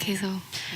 계속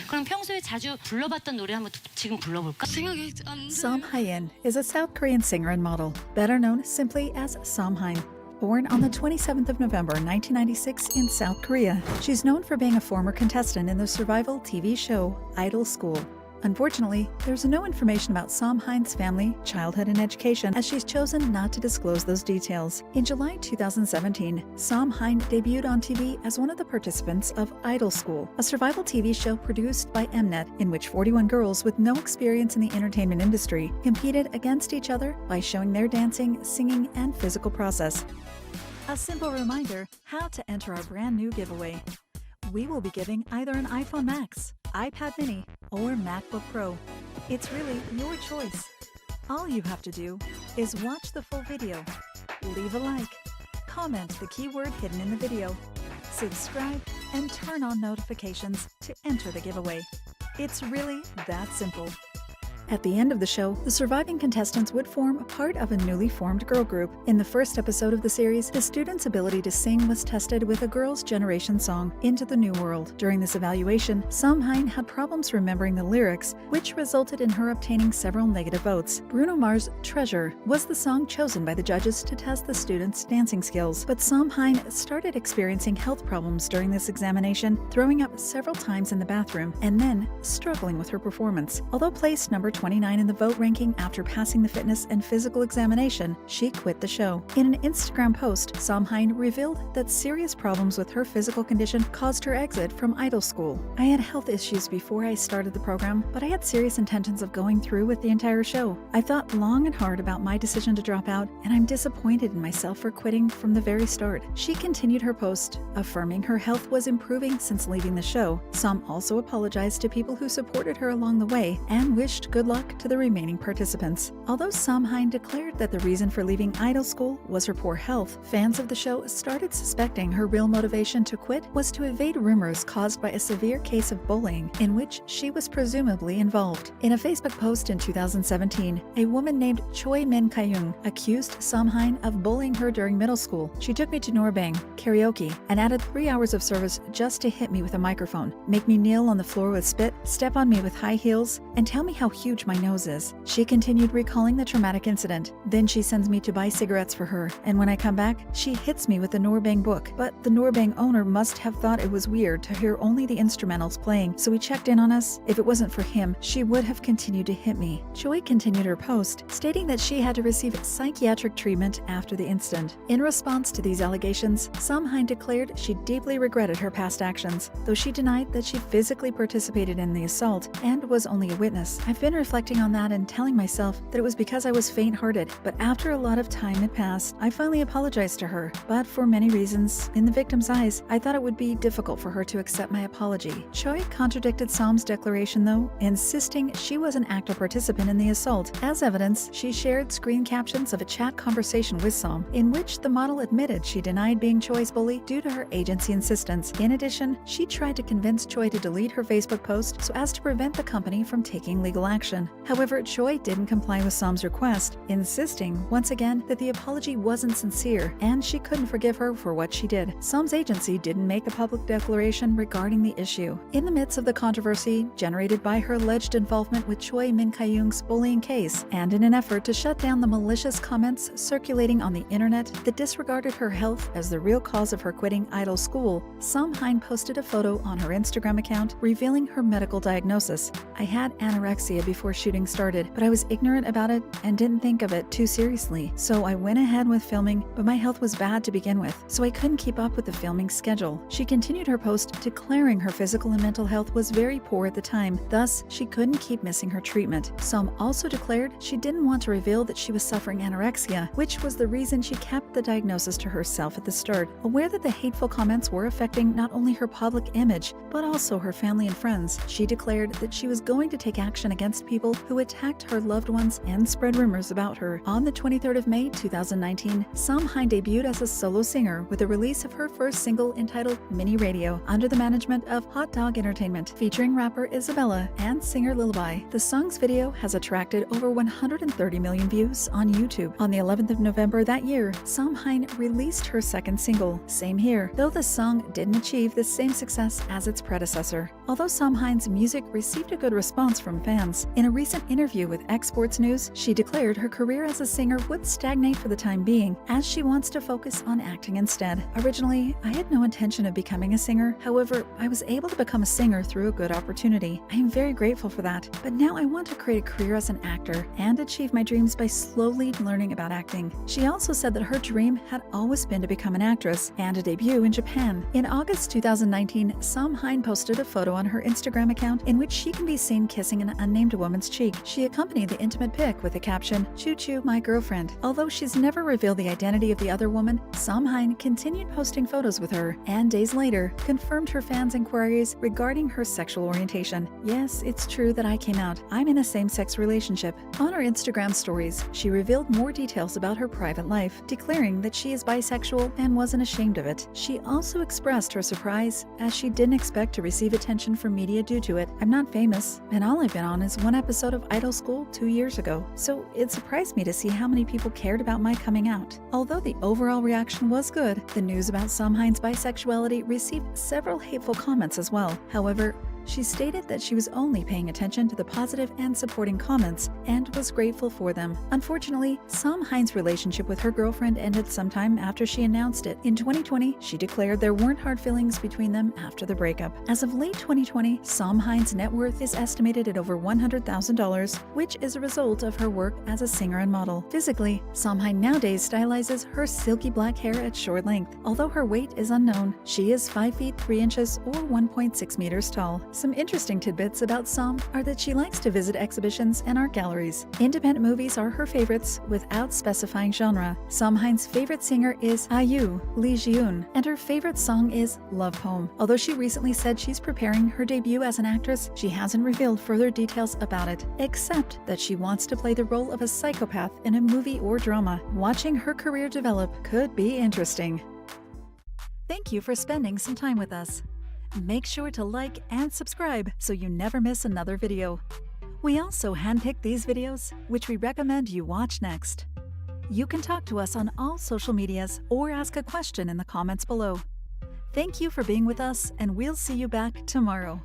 그럼 평소에 자주 불러봤던 노래 한번 지금 불러볼까? 생각이 안 Som Hye-in is a South Korean singer and model, better known simply as Som Hye. Born on the 27th of November 1996 in South Korea, she's known for being a former contestant in the survival TV show Idol School. Unfortunately, there's no information about Som Hye's family, childhood, and education, as she's chosen not to disclose those details. In July 2017, Som Hye debuted on TV as one of the participants of Idol School, a survival TV show produced by Mnet, in which 41 girls with no experience in the entertainment industry competed against each other by showing their dancing, singing, and physical process. A simple reminder how to enter our brand new giveaway. We will be giving either an iPhone Max, iPad mini, or MacBook Pro. It's really your choice. All you have to do is watch the full video, leave a like, comment the keyword hidden in the video, subscribe, and turn on notifications to enter the giveaway. It's really that simple. At the end of the show, the surviving contestants would form a part of a newly formed girl group. In the first episode of the series, the students' ability to sing was tested with a girls' generation song, Into the New World. During this evaluation, Som Hye had problems remembering the lyrics, which resulted in her obtaining several negative votes. Bruno Mars' Treasure was the song chosen by the judges to test the students' dancing skills, but Som Hye started experiencing health problems during this examination, throwing up several times in the bathroom, and then struggling with her performance. Although placed number 29 in the vote ranking after passing the fitness and physical examination, she quit the show. In an Instagram post, Som Hye revealed that serious problems with her physical condition caused her exit from Idol School. I had health issues before I started the program, but I had serious intentions of going through with the entire show. I thought long and hard about my decision to drop out, and I'm disappointed in myself for quitting from the very start. She continued her post, affirming her health was improving since leaving the show. Som also apologized to people who supported her along the way and wished good luck to the remaining participants. Although Som Hye declared that the reason for leaving Idol School was her poor health, fans of the show started suspecting her real motivation to quit was to evade rumors caused by a severe case of bullying in which she was presumably involved. In a Facebook post in 2017, a woman named Choi Min Kayung accused Som Hye of bullying her during middle school. She took me to Norbang karaoke and added 3 hours of service just to hit me with a microphone, make me kneel on the floor with spit, step on me with high heels, and tell me how huge my nose is. She continued recalling the traumatic incident. Then she sends me to buy cigarettes for her, and when I come back, she hits me with the Norbang book. But the Norbang owner must have thought it was weird to hear only the instrumentals playing, so he checked in on us. If it wasn't for him, she would have continued to hit me. Choi continued her post, stating that she had to receive psychiatric treatment after the incident. In response to these allegations, Som Hye declared she deeply regretted her past actions, though she denied that she physically participated in the assault and was only a witness. I've been reflecting on that and telling myself that it was because I was faint-hearted, but after a lot of time had passed, I finally apologized to her. But for many reasons, in the victim's eyes, I thought it would be difficult for her to accept my apology. Choi contradicted Som's declaration though, insisting she was an active participant in the assault. As evidence, she shared screen captions of a chat conversation with Som, in which the model admitted she denied being Choi's bully due to her agency insistence. In addition, she tried to convince Choi to delete her Facebook post so as to prevent the company from taking legal action. However, Choi didn't comply with Som's request, insisting once again that the apology wasn't sincere and she couldn't forgive her for what she did. Som's agency didn't make a public declaration regarding the issue. In the midst of the controversy generated by her alleged involvement with Choi Min Kayung's bullying case, and in an effort to shut down the malicious comments circulating on the internet that disregarded her health as the real cause of her quitting Idol School, Som Hye posted a photo on her Instagram account revealing her medical diagnosis. I had anorexia before shooting started, but I was ignorant about it and didn't think of it too seriously. So I went ahead with filming, but my health was bad to begin with, so I couldn't keep up with the filming schedule. She continued her post declaring her physical and mental health was very poor at the time, thus she couldn't keep missing her treatment. Som also declared she didn't want to reveal that she was suffering anorexia, which was the reason she kept the diagnosis to herself at the start, aware that the hateful comments were affecting not only her public image, but also her family and friends. She declared that she was going to take action against people people who attacked her loved ones and spread rumors about her. On the 23rd of May 2019, Som Hein debuted as a solo singer with the release of her first single entitled Mini Radio under the management of Hot Dog Entertainment, featuring rapper Isabella and singer Lullaby. The song's video has attracted over 130 million views on YouTube. On the 11th of November that year, Som Hein released her second single, Same Here, though the song didn't achieve the same success as its predecessor. Although Som Hein's music received a good response from fans, in a recent interview with Exports News, she declared her career as a singer would stagnate for the time being, as she wants to focus on acting instead. Originally, I had no intention of becoming a singer. However, I was able to become a singer through a good opportunity. I am very grateful for that. But now I want to create a career as an actor and achieve my dreams by slowly learning about acting. She also said that her dream had always been to become an actress and a debut in Japan. In August 2019, Som Hein posted a photo on her Instagram account in which she can be seen kissing an unnamed woman's cheek. She accompanied the intimate pic with the caption, "Choo choo, my girlfriend." Although she's never revealed the identity of the other woman, Som Hein continued posting photos with her and days later confirmed her fans' inquiries regarding her sexual orientation. "Yes, it's true that I came out. I'm in a same-sex relationship." On her Instagram stories, she revealed more details about her private life, declaring that she is bisexual and wasn't ashamed of it. She also expressed her surprise, as she didn't expect to receive attention from media due to it. "I'm not famous, and all I've been on is one episode of Idol School 2 years ago, so it surprised me to see how many people cared about my coming out." Although the overall reaction was good, the news about Som Hein's bisexuality received several hateful comments as well. However, she stated that she was only paying attention to the positive and supporting comments and was grateful for them. Unfortunately, Som Hein's relationship with her girlfriend ended sometime after she announced it. In 2020, she declared there weren't hard feelings between them after the breakup. As of late 2020, Som Hein's net worth is estimated at over $100,000, which is a result of her work as a singer and model. Physically, Som Hein nowadays stylizes her silky black hair at short length. Although her weight is unknown, she is 5 feet 3 inches or 1.6 meters tall. Some interesting tidbits about Som are that she likes to visit exhibitions and art galleries. Independent movies are her favorites without specifying genre. Som Hein's favorite singer is IU, Lee Ji-yoon, and her favorite song is Love Poem. Although she recently said she's preparing her debut as an actress, she hasn't revealed further details about it, except that she wants to play the role of a psychopath in a movie or drama. Watching her career develop could be interesting. Thank you for spending some time with us. Make sure to like and subscribe so you never miss another video. We also handpick these videos, which we recommend you watch next. You can talk to us on all social medias or ask a question in the comments below. Thank you for being with us, and we'll see you back tomorrow.